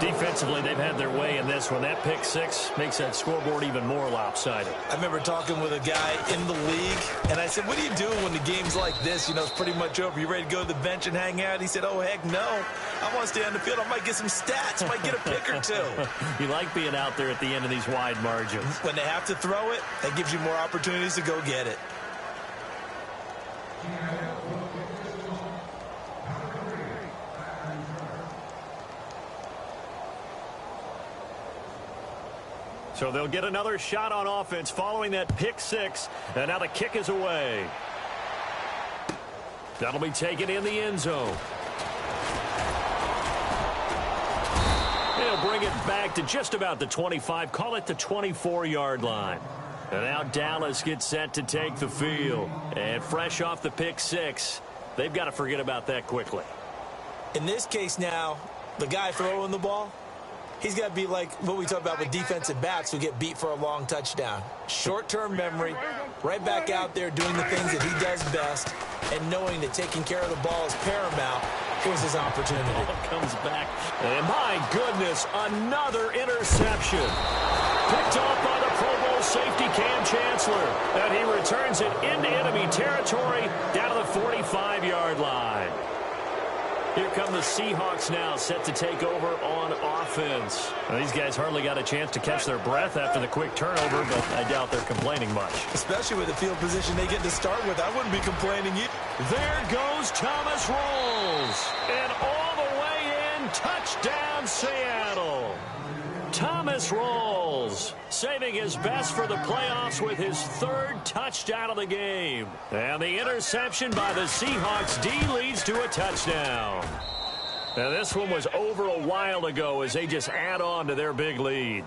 Defensively, they've had their way in this one. That pick six makes that scoreboard even more lopsided. I remember talking with a guy in the league, and I said, what are you doing when the game's like this? You know, it's pretty much over. You ready to go to the bench and hang out? He said, oh, heck no. I want to stay on the field. I might get some stats. Might get a pick or two. You like being out there at the end of these wide margins. When they have to throw it, that gives you more opportunities to go get it. So they'll get another shot on offense following that pick six. And now the kick is away. That'll be taken in the end zone. They'll bring it back to just about the 25. Call it the 24-yard line. And now Dallas gets set to take the field. And fresh off the pick six, they've got to forget about that quickly. In this case now, the guy throwing the ball, he's got to be like what we talk about with defensive backs who get beat for a long touchdown. Short-term memory, right back out there doing the things that he does best, and knowing that taking care of the ball is paramount. Here's his opportunity. Ball comes back. And my goodness, another interception. Picked off by the Pro Bowl safety Cam Chancellor. And he returns it into enemy territory down to the 45-yard line. Here come the Seahawks now, set to take over on offense. Well, these guys hardly got a chance to catch their breath after the quick turnover, but I doubt they're complaining much. Especially with the field position they get to start with. I wouldn't be complaining either. There goes Thomas Rolls. And all the way in, touchdown Seattle. Thomas Rolls saving his best for the playoffs with his third touchdown of the game. And the interception by the Seahawks D leads to a touchdown. Now this one was over a while ago as they just add on to their big lead.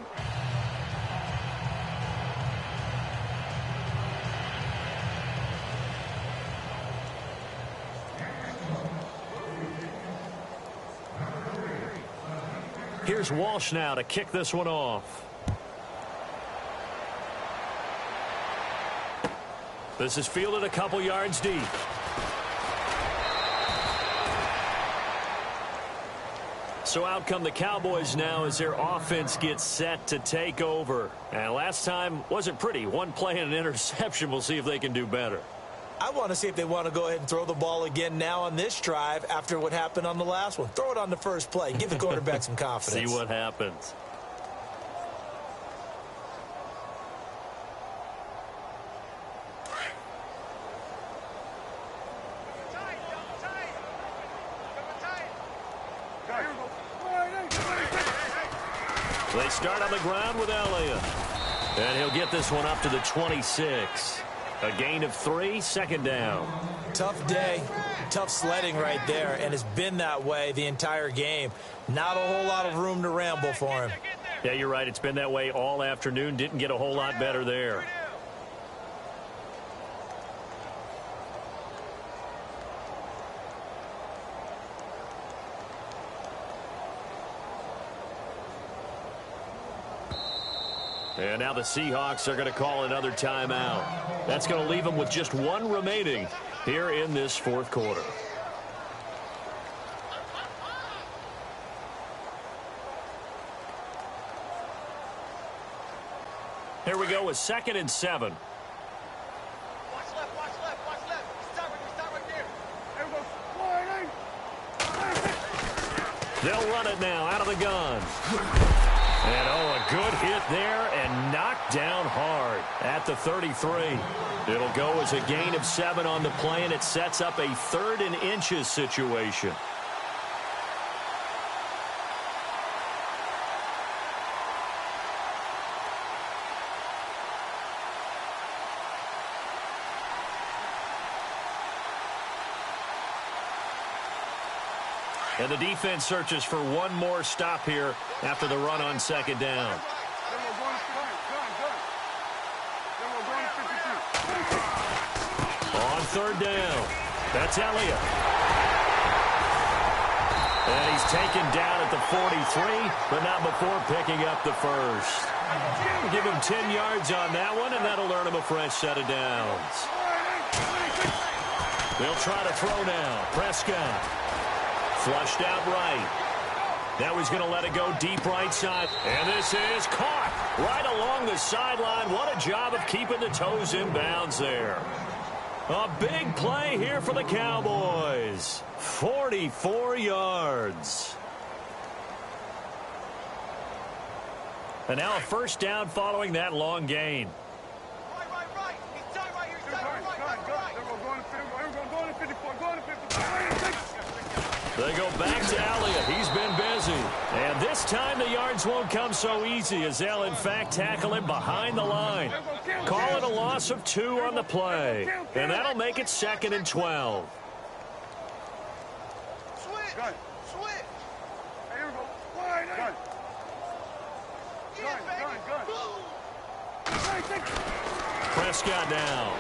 Here's Walsh now to kick this one off. This is fielded a couple yards deep. So out come the Cowboys now as their offense gets set to take over. And last time wasn't pretty. One play and an interception. We'll see if they can do better. I want to see if they want to go ahead and throw the ball again now on this drive after what happened on the last one. Throw it on the first play. Give the quarterback some confidence. See what happens. They start on the ground with Elliott. And he'll get this one up to the 26. A gain of 3, second down. Tough day, tough sledding right there, and it's been that way the entire game. Not a whole lot of room to ramble for him. Yeah, you're right. It's been that way all afternoon. Didn't get a whole lot better there. And now the Seahawks are going to call another timeout. That's going to leave them with just one remaining here in this fourth quarter. Here we go with 2nd and 7. Watch left, watch left, watch left. Stop right there. There we go. They'll run it now out of the gun. And, a good hit there and knocked down hard at the 33. It'll go as a gain of 7 on the play, and it sets up a 3rd and inches situation. And the defense searches for one more stop here after the run on 2nd down. On 3rd down, that's Elliott. And he's taken down at the 43, but not before picking up the first. Give him 10 yards on that one, and that'll earn him a fresh set of downs. They'll try to throw now. Prescott. Flushed out right. Now he's going to let it go deep right side. And this is caught right along the sideline. What a job of keeping the toes in bounds there. A big play here for the Cowboys. 44 yards. And now a first down following that long gain. Right. He's done right here. He's done right. Going to 54. Going to 54. They go back to Elliott. He's been busy. And this time the yards won't come so easy as they'll, in fact, tackle him behind the line. Call it a loss of 2 on the play. And that'll make it 2nd and 12. Switch. Here we go. Prescott now.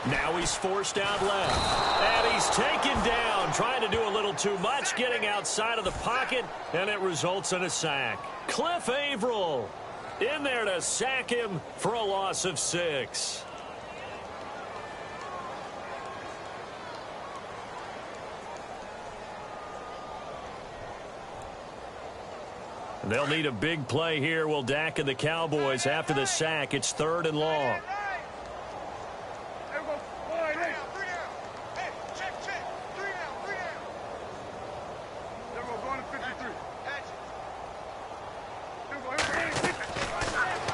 Now he's forced out left. And he's taken down, trying to do a little too much, getting outside of the pocket, and it results in a sack. Cliff Averill in there to sack him for a loss of 6. They'll need a big play here. Will Dak and the Cowboys after the sack. It's 3rd and long.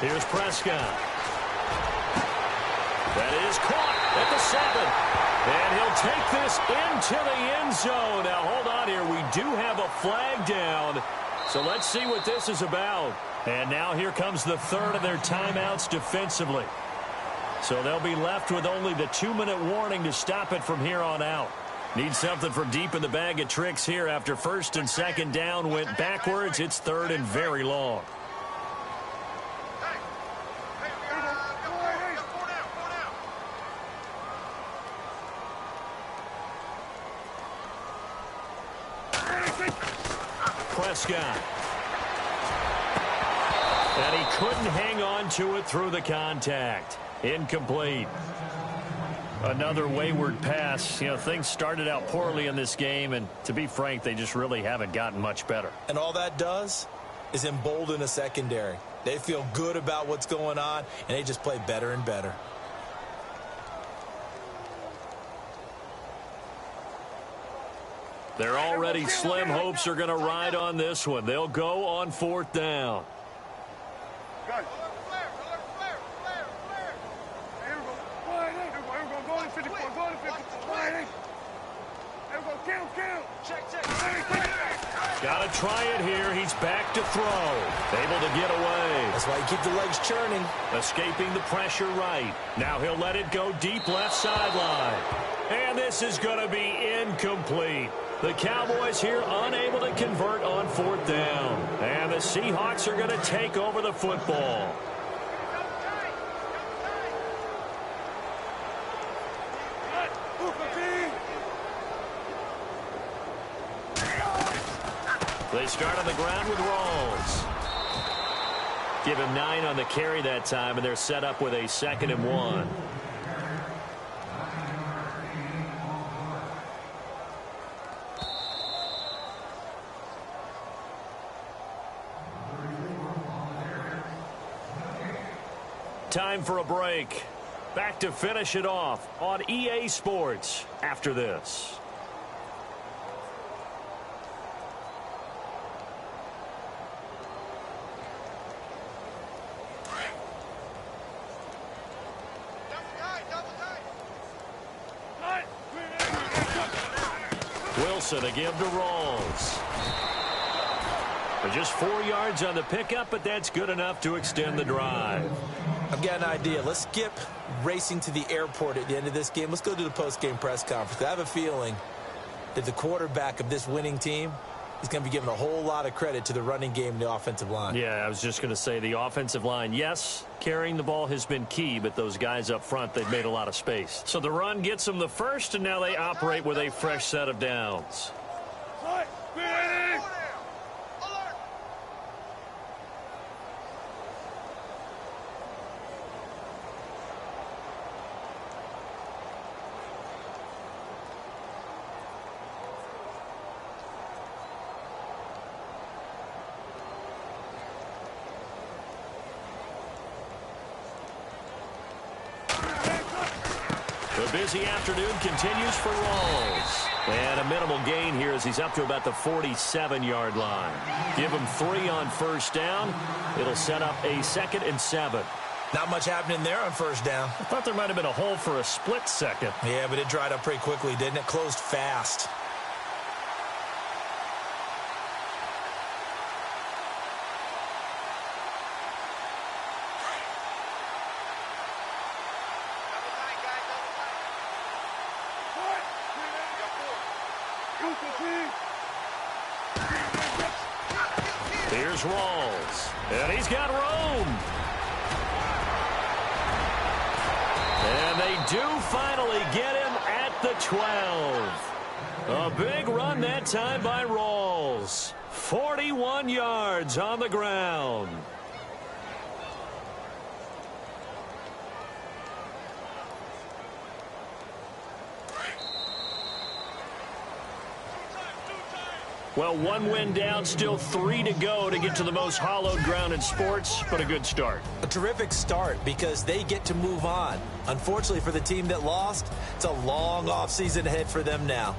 Here's Prescott. That is caught at the 7. And he'll take this into the end zone. Now, hold on here. We do have a flag down. So let's see what this is about. And now here comes the 3rd of their timeouts defensively. So they'll be left with only the 2-minute warning to stop it from here on out. Need something from deep in the bag of tricks here after 1st and 2nd down went backwards. It's 3rd and very long. Prescott. And he couldn't hang on to it through the contact. Incomplete. Another wayward pass. You know, things started out poorly in this game, and to be frank, they just really haven't gotten much better. And all that does is embolden a secondary. They feel good about what's going on, and they just play better and better. Their already slim hopes are going to ride on this one. They'll go on 4th down. Got it. Here we go. Go on 54. Go on 54. Here we go. Kill. Check. Got to try it here. He's back to throw. Able to get away. That's why you keep the legs churning. Escaping the pressure right. Now he'll let it go deep left sideline. And this is going to be incomplete. The Cowboys here unable to convert on 4th down. And the Seahawks are going to take over the football. They start on the ground with Rawls. Give him 9 on the carry that time, and they're set up with a 2nd and 1. Time for a break. Back to finish it off on EA Sports after this. Wilson to give to Rawls. Just 4 yards on the pickup, but that's good enough to extend the drive. I've got an idea. Let's skip racing to the airport at the end of this game. Let's go to the post-game press conference. I have a feeling that the quarterback of this winning team is going to be given a whole lot of credit to the running game and the offensive line. Yeah, I was just going to say the offensive line, yes, carrying the ball has been key, but those guys up front, they've made a lot of space. So the run gets them the first, and now they operate with a fresh set of downs. The busy afternoon continues for Rawls. And a minimal gain here as he's up to about the 47-yard line. Give him 3 on 1st down. It'll set up a 2nd and 7. Not much happening there on 1st down. I thought there might have been a hole for a split second. Yeah, but it dried up pretty quickly, didn't it? Closed fast. Here's Rawls. And he's got room. And they do finally get him at the 12. A big run that time by Rawls. 41 yards on the ground. Well, 1 win down, still 3 to go to get to the most hallowed ground in sports, but a good start. A terrific start because they get to move on. Unfortunately for the team that lost, it's a long offseason ahead for them now.